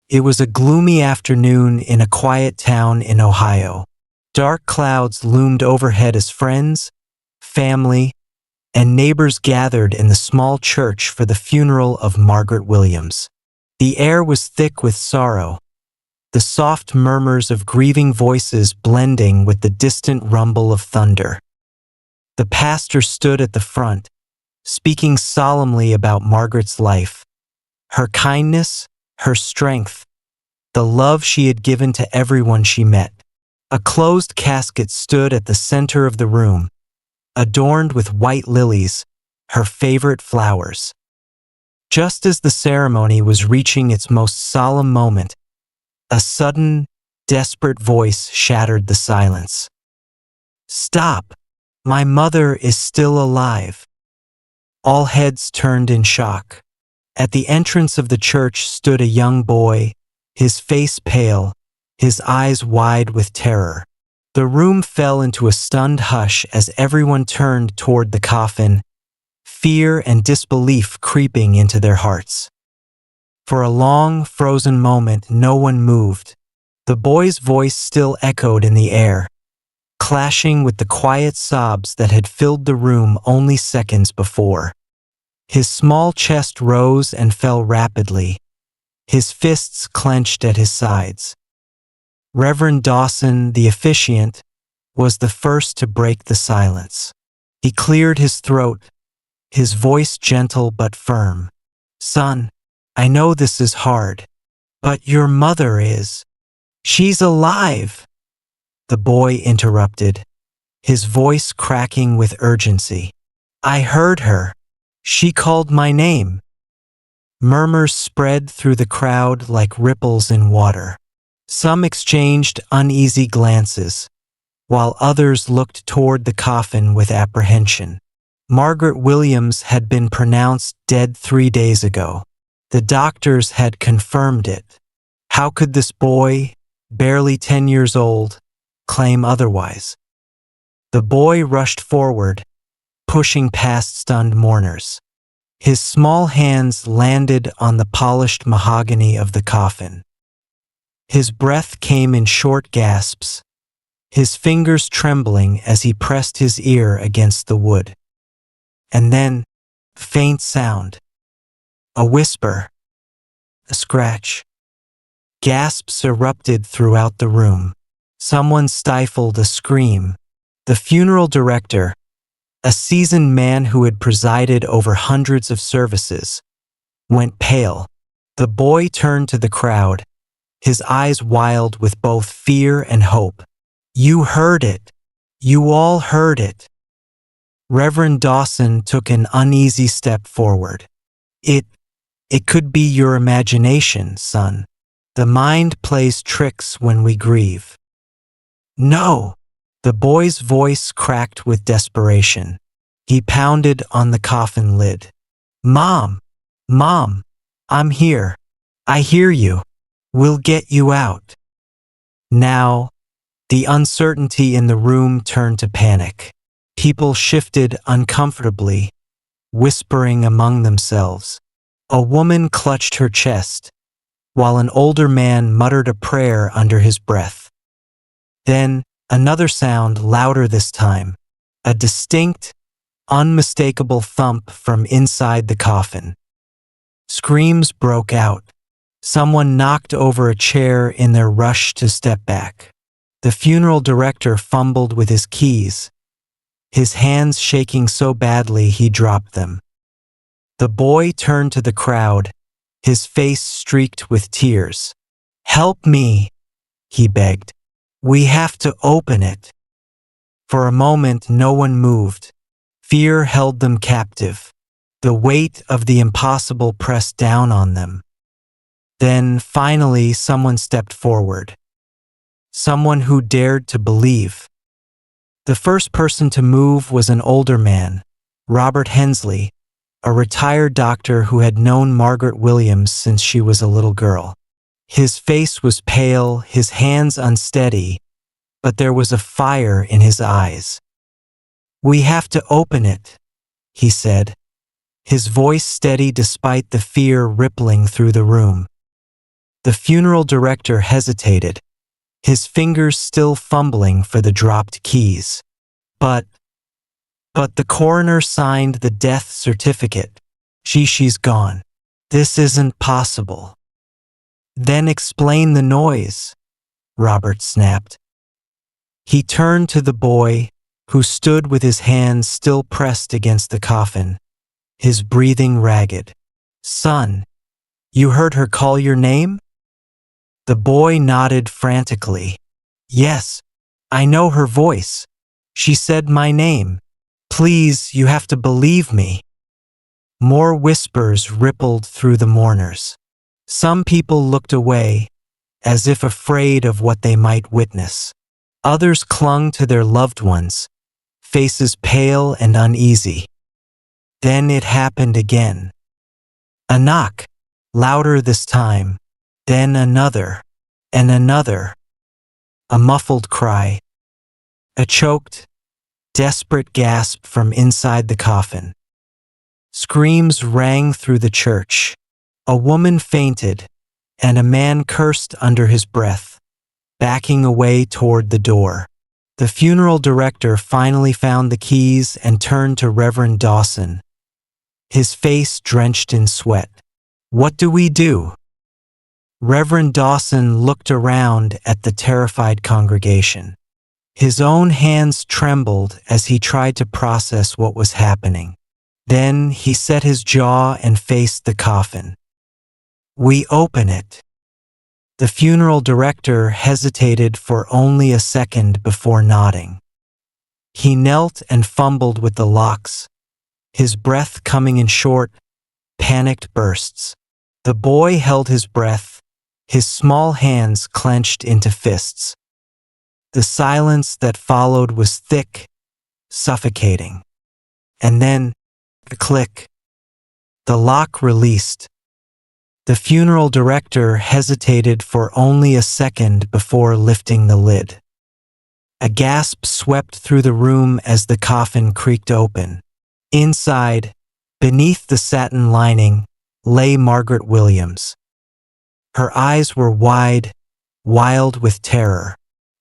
It was a gloomy afternoon in a quiet town in Ohio. Dark clouds loomed overhead as friends, family, and neighbors gathered in the small church for the funeral of Margaret Williams. The air was thick with sorrow, the soft murmurs of grieving voices blending with the distant rumble of thunder. The pastor stood at the front, speaking solemnly about Margaret's life, her kindness, her strength, the love she had given to everyone she met. A closed casket stood at the center of the room, adorned with white lilies, her favorite flowers. Just as the ceremony was reaching its most solemn moment, a sudden, desperate voice shattered the silence. "Stop! My mother is still alive." All heads turned in shock. At the entrance of the church stood a young boy, his face pale, his eyes wide with terror. The room fell into a stunned hush as everyone turned toward the coffin, fear and disbelief creeping into their hearts. For a long, frozen moment, no one moved. The boy's voice still echoed in the air, clashing with the quiet sobs that had filled the room only seconds before. His small chest rose and fell rapidly, his fists clenched at his sides. Reverend Dawson, the officiant, was the first to break the silence. He cleared his throat, his voice gentle but firm. "Son, I know this is hard, but your mother is. She's alive." The boy interrupted, his voice cracking with urgency. "I heard her. She called my name." Murmurs spread through the crowd like ripples in water. Some exchanged uneasy glances, while others looked toward the coffin with apprehension. Margaret Williams had been pronounced dead 3 days ago. The doctors had confirmed it. How could this boy, barely 10 years old, claim otherwise? The boy rushed forward, pushing past stunned mourners. His small hands landed on the polished mahogany of the coffin. His breath came in short gasps, his fingers trembling as he pressed his ear against the wood. And then, a faint sound. A whisper. A scratch. Gasps erupted throughout the room. Someone stifled a scream. The funeral director, a seasoned man who had presided over hundreds of services, went pale. The boy turned to the crowd, his eyes wild with both fear and hope. "You heard it. You all heard it." Reverend Dawson took an uneasy step forward. It could be your imagination, son. The mind plays tricks when we grieve." "No!" The boy's voice cracked with desperation. He pounded on the coffin lid. "Mom! Mom! I'm here. I hear you. We'll get you out." Now, the uncertainty in the room turned to panic. People shifted uncomfortably, whispering among themselves. A woman clutched her chest, while an older man muttered a prayer under his breath. Then, another sound, louder this time, a distinct, unmistakable thump from inside the coffin. Screams broke out. Someone knocked over a chair in their rush to step back. The funeral director fumbled with his keys, his hands shaking so badly he dropped them. The boy turned to the crowd, his face streaked with tears. "Help me," he begged. "We have to open it." For a moment, no one moved. Fear held them captive. The weight of the impossible pressed down on them. Then, finally, someone stepped forward. Someone who dared to believe. The first person to move was an older man, Robert Hensley, a retired doctor who had known Margaret Williams since she was a little girl. His face was pale, his hands unsteady, but there was a fire in his eyes. "We have to open it," he said, his voice steady despite the fear rippling through the room. The funeral director hesitated, his fingers still fumbling for the dropped keys. But the coroner signed the death certificate. She's gone. This isn't possible. Then explain the noise, Robert snapped. He turned to the boy, who stood with his hands still pressed against the coffin, his breathing ragged. Son, you heard her call your name? The boy nodded frantically. Yes, I know her voice. She said my name. Please, you have to believe me. More whispers rippled through the mourners. Some people looked away, as if afraid of what they might witness. Others clung to their loved ones, faces pale and uneasy. Then it happened again. A knock, louder this time, then another, and another. A muffled cry. A choked, desperate gasp from inside the coffin. Screams rang through the church. A woman fainted, and a man cursed under his breath, backing away toward the door. The funeral director finally found the keys and turned to Reverend Dawson, his face drenched in sweat. What do we do? Reverend Dawson looked around at the terrified congregation. His own hands trembled as he tried to process what was happening. Then he set his jaw and faced the coffin. We open it. The funeral director hesitated for only a second before nodding. He knelt and fumbled with the locks, his breath coming in short, panicked bursts. The boy held his breath, his small hands clenched into fists. The silence that followed was thick, suffocating. And then, the click. The lock released. The funeral director hesitated for only a second before lifting the lid. A gasp swept through the room as the coffin creaked open. Inside, beneath the satin lining, lay Margaret Williams. Her eyes were wide, wild with terror.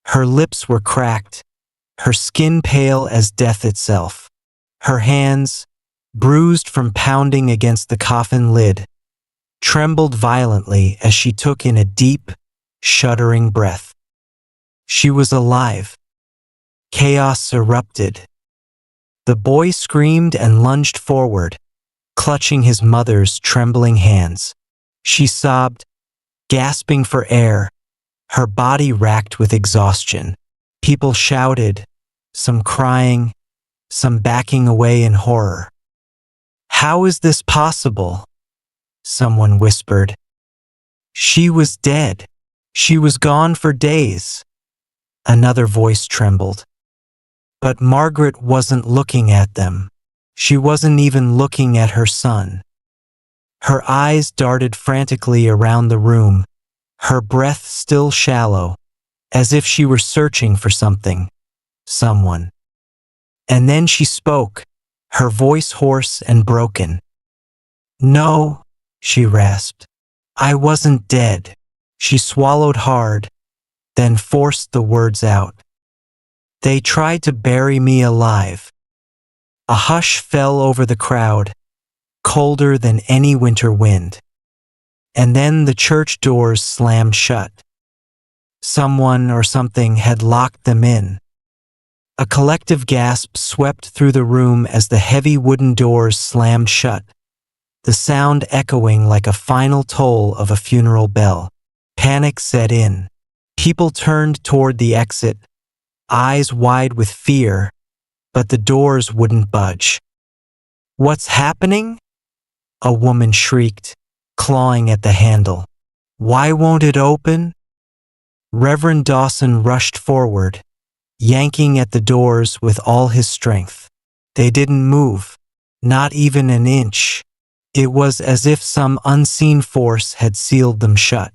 Her lips were cracked, her skin pale as death itself. Her hands, bruised from pounding against the coffin lid, trembled violently as she took in a deep, shuddering breath. She was alive. Chaos erupted. The boy screamed and lunged forward, clutching his mother's trembling hands. She sobbed, gasping for air, her body racked with exhaustion. People shouted, some crying, some backing away in horror. How is this possible? Someone whispered. She was dead. She was gone for days. Another voice trembled. But Margaret wasn't looking at them. She wasn't even looking at her son. Her eyes darted frantically around the room, her breath still shallow, as if she were searching for something, someone. And then she spoke, her voice hoarse and broken. No, she rasped. I wasn't dead. She swallowed hard, then forced the words out. They tried to bury me alive. A hush fell over the crowd, colder than any winter wind. And then the church doors slammed shut. Someone or something had locked them in. A collective gasp swept through the room as the heavy wooden doors slammed shut, the sound echoing like a final toll of a funeral bell. Panic set in. People turned toward the exit, eyes wide with fear, but the doors wouldn't budge. What's happening? A woman shrieked, clawing at the handle. Why won't it open? Reverend Dawson rushed forward, yanking at the doors with all his strength. They didn't move, not even an inch. It was as if some unseen force had sealed them shut.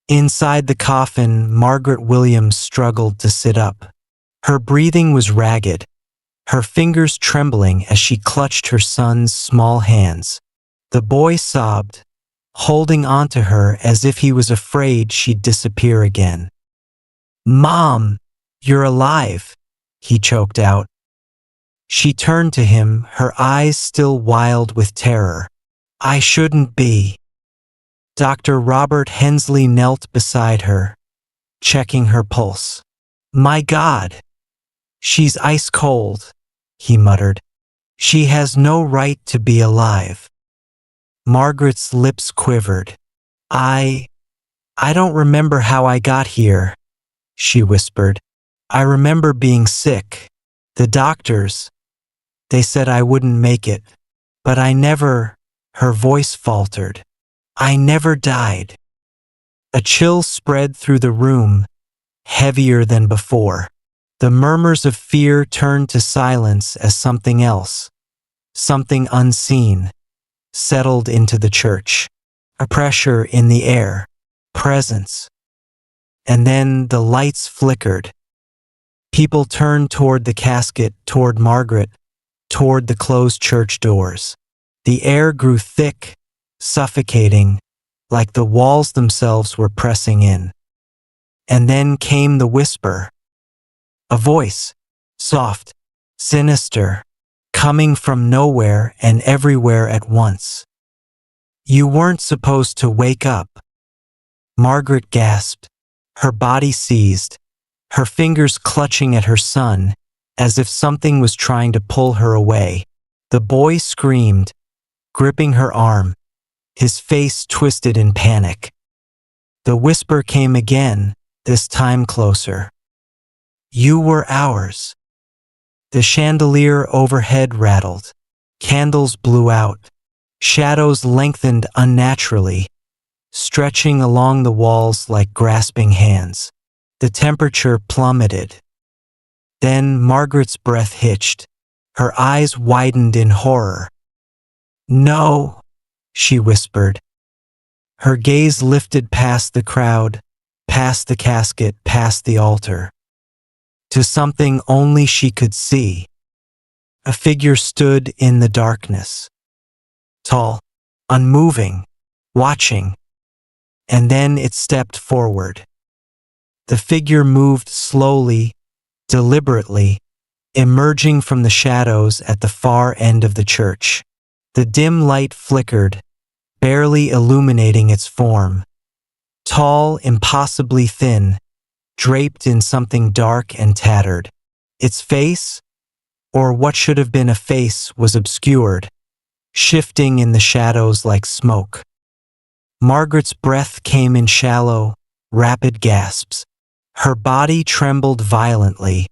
Inside the coffin, Margaret Williams struggled to sit up. Her breathing was ragged, her fingers trembling as she clutched her son's small hands. The boy sobbed, holding onto her as if he was afraid she'd disappear again. "Mom, you're alive," he choked out. She turned to him, her eyes still wild with terror. "I shouldn't be." Dr. Robert Hensley knelt beside her, checking her pulse. "My God, she's ice cold," he muttered. "She has no right to be alive." Margaret's lips quivered. I don't remember how I got here," she whispered. "I remember being sick. The doctors, they said I wouldn't make it. But I never," her voice faltered. "I never died." A chill spread through the room, heavier than before. The murmurs of fear turned to silence as something else, something unseen, settled into the church. A pressure in the air, presence. And then the lights flickered. People turned toward the casket, toward Margaret, toward the closed church doors. The air grew thick, suffocating, like the walls themselves were pressing in. And then came the whisper. A voice, soft, sinister, coming from nowhere and everywhere at once. "You weren't supposed to wake up." Margaret gasped, her body seized, her fingers clutching at her son, as if something was trying to pull her away. The boy screamed, gripping her arm, his face twisted in panic. The whisper came again, this time closer. "You were ours." The chandelier overhead rattled. Candles blew out. Shadows lengthened unnaturally, stretching along the walls like grasping hands. The temperature plummeted. Then Margaret's breath hitched. Her eyes widened in horror. "No," she whispered. Her gaze lifted past the crowd, past the casket, past the altar, to something only she could see. A figure stood in the darkness. Tall, unmoving, watching. And then it stepped forward. The figure moved slowly, deliberately, emerging from the shadows at the far end of the church. The dim light flickered, barely illuminating its form. Tall, impossibly thin, draped in something dark and tattered. Its face, or what should have been a face, was obscured, shifting in the shadows like smoke. Margaret's breath came in shallow, rapid gasps. Her body trembled violently,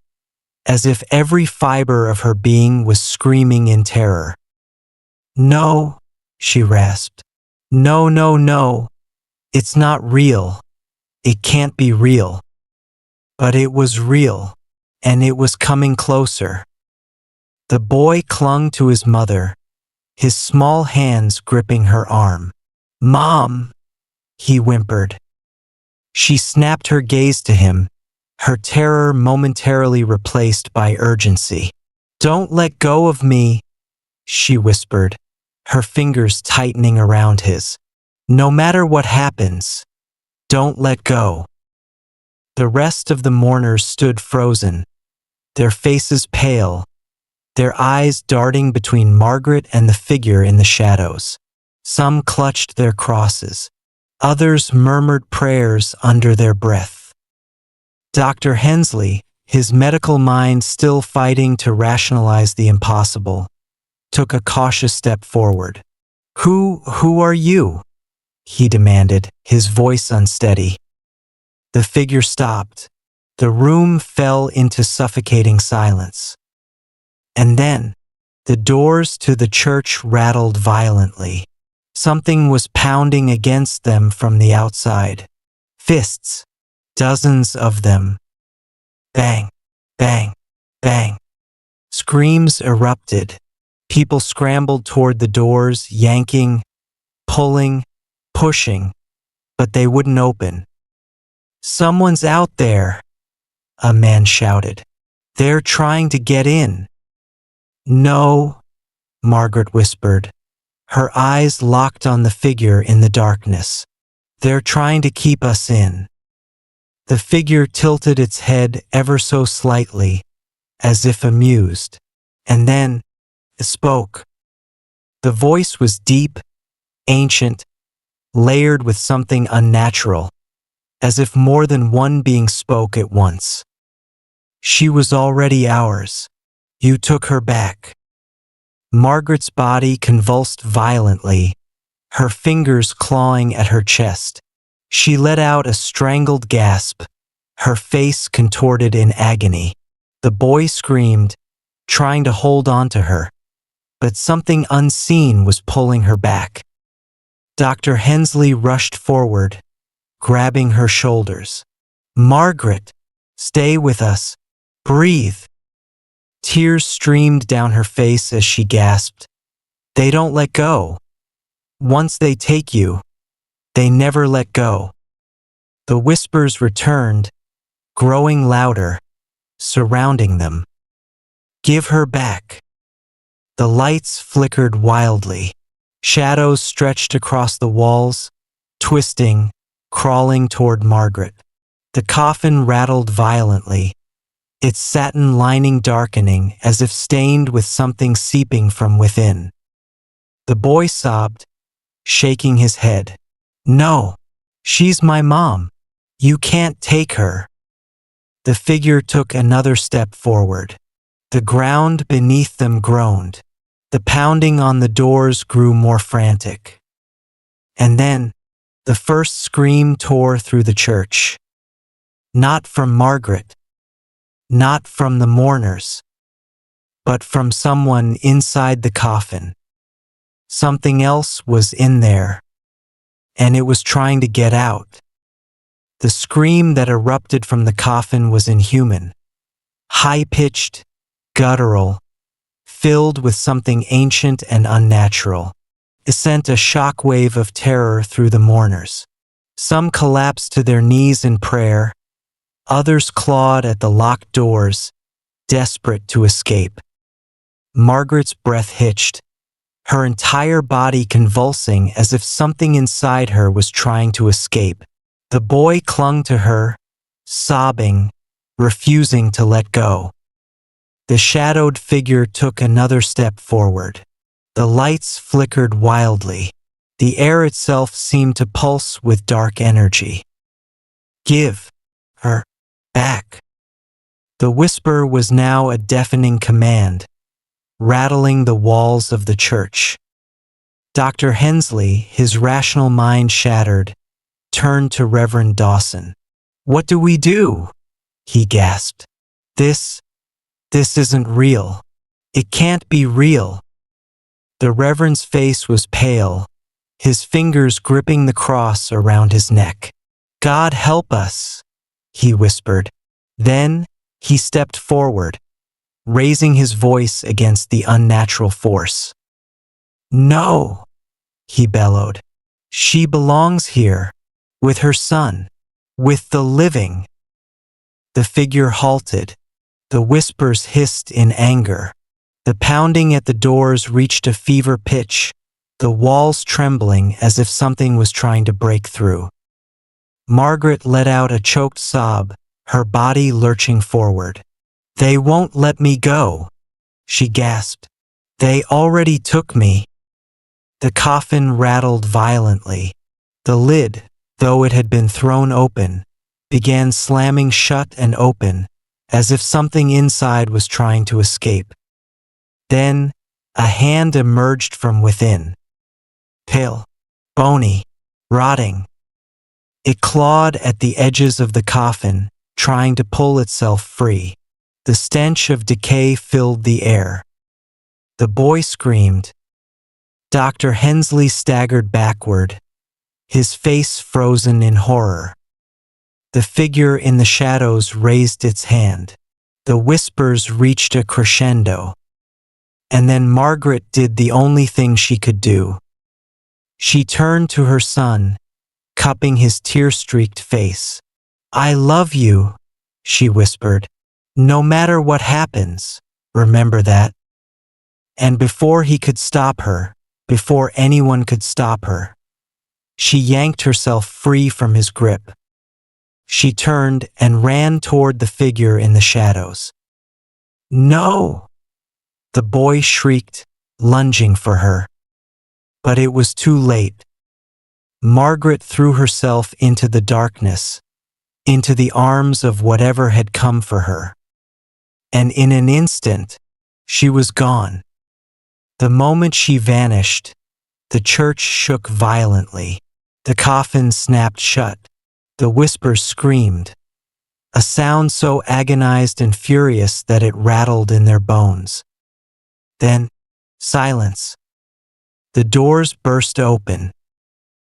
as if every fiber of her being was screaming in terror. "No," she rasped. "No, no, no. It's not real. It can't be real." But it was real, and it was coming closer. The boy clung to his mother, his small hands gripping her arm. "Mom," he whimpered. She snapped her gaze to him, her terror momentarily replaced by urgency. "Don't let go of me," she whispered, her fingers tightening around his. "No matter what happens, don't let go." The rest of the mourners stood frozen, their faces pale, their eyes darting between Margaret and the figure in the shadows. Some clutched their crosses. Others murmured prayers under their breath. Dr. Hensley, his medical mind still fighting to rationalize the impossible, took a cautious step forward. Who are you?" he demanded, his voice unsteady. The figure stopped. The room fell into suffocating silence. And then, the doors to the church rattled violently. Something was pounding against them from the outside. Fists, dozens of them. Bang, bang, bang. Screams erupted. People scrambled toward the doors, yanking, pulling, pushing, but they wouldn't open. "Someone's out there," a man shouted. "They're trying to get in." "No," Margaret whispered, her eyes locked on the figure in the darkness. "They're trying to keep us in." The figure tilted its head ever so slightly, as if amused, and then it spoke. The voice was deep, ancient, layered with something unnatural, as if more than one being spoke at once. "She was already ours. You took her back." Margaret's body convulsed violently, her fingers clawing at her chest. She let out a strangled gasp, her face contorted in agony. The boy screamed, trying to hold on to her, but something unseen was pulling her back. Dr. Hensley rushed forward, grabbing her shoulders. "Margaret, stay with us. Breathe." Tears streamed down her face as she gasped. "They don't let go. Once they take you, they never let go." The whispers returned, growing louder, surrounding them. "Give her back." The lights flickered wildly. Shadows stretched across the walls, twisting, crawling toward Margaret. The coffin rattled violently, its satin lining darkening as if stained with something seeping from within. The boy sobbed, shaking his head. "No, she's my mom. You can't take her." The figure took another step forward. The ground beneath them groaned. The pounding on the doors grew more frantic. And then, the first scream tore through the church. Not from Margaret, not from the mourners, but from someone inside the coffin. Something else was in there, and it was trying to get out. The scream that erupted from the coffin was inhuman, high-pitched, guttural, filled with something ancient and unnatural. It sent a shockwave of terror through the mourners. Some collapsed to their knees in prayer, others clawed at the locked doors, desperate to escape. Margaret's breath hitched, her entire body convulsing as if something inside her was trying to escape. The boy clung to her, sobbing, refusing to let go. The shadowed figure took another step forward. The lights flickered wildly. The air itself seemed to pulse with dark energy. "Give her back." The whisper was now a deafening command, rattling the walls of the church. Dr. Hensley, his rational mind shattered, turned to Reverend Dawson. "What do we do?" he gasped. This isn't real. It can't be real." The Reverend's face was pale, his fingers gripping the cross around his neck. "God help us," he whispered. Then he stepped forward, raising his voice against the unnatural force. "No," he bellowed. "She belongs here, with her son, with the living." The figure halted. The whispers hissed in anger. The pounding at the doors reached a fever pitch, the walls trembling as if something was trying to break through. Margaret let out a choked sob, her body lurching forward. "They won't let me go," she gasped. "They already took me." The coffin rattled violently. The lid, though it had been thrown open, began slamming shut and open, as if something inside was trying to escape. Then, a hand emerged from within. Pale, bony, rotting. It clawed at the edges of the coffin, trying to pull itself free. The stench of decay filled the air. The boy screamed. Dr. Hensley staggered backward, his face frozen in horror. The figure in the shadows raised its hand. The whispers reached a crescendo. And then Margaret did the only thing she could do. She turned to her son, cupping his tear-streaked face. "I love you," she whispered. "No matter what happens, remember that." And before he could stop her, before anyone could stop her. She yanked herself free from his grip. She turned and ran toward the figure in the shadows. "No!" the boy shrieked, lunging for her. But it was too late. Margaret threw herself into the darkness, into the arms of whatever had come for her. And in an instant, she was gone. The moment she vanished, the church shook violently. The coffin snapped shut. The whispers screamed, a sound so agonized and furious that it rattled in their bones. Then, silence. The doors burst open.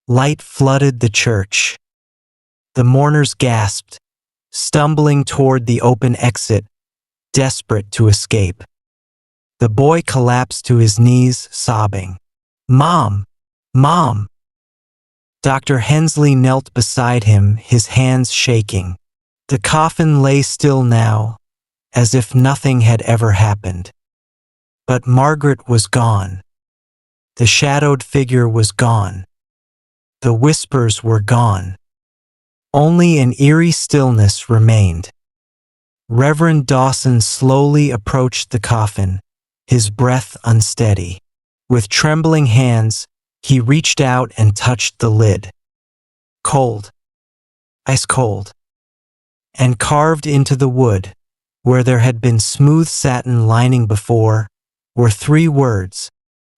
Light flooded the church. The mourners gasped, stumbling toward the open exit, desperate to escape. The boy collapsed to his knees, sobbing, "Mom! Mom!" Dr. Hensley knelt beside him, his hands shaking. The coffin lay still now, as if nothing had ever happened. But Margaret was gone. The shadowed figure was gone. The whispers were gone. Only an eerie stillness remained. Reverend Dawson slowly approached the coffin, his breath unsteady. With trembling hands, he reached out and touched the lid. Cold, ice cold. And carved into the wood, where there had been smooth satin lining before, were 3 words: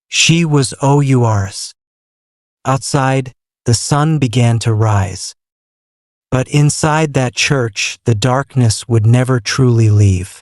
"She was ours." Outside, the sun began to rise. But inside that church, the darkness would never truly leave.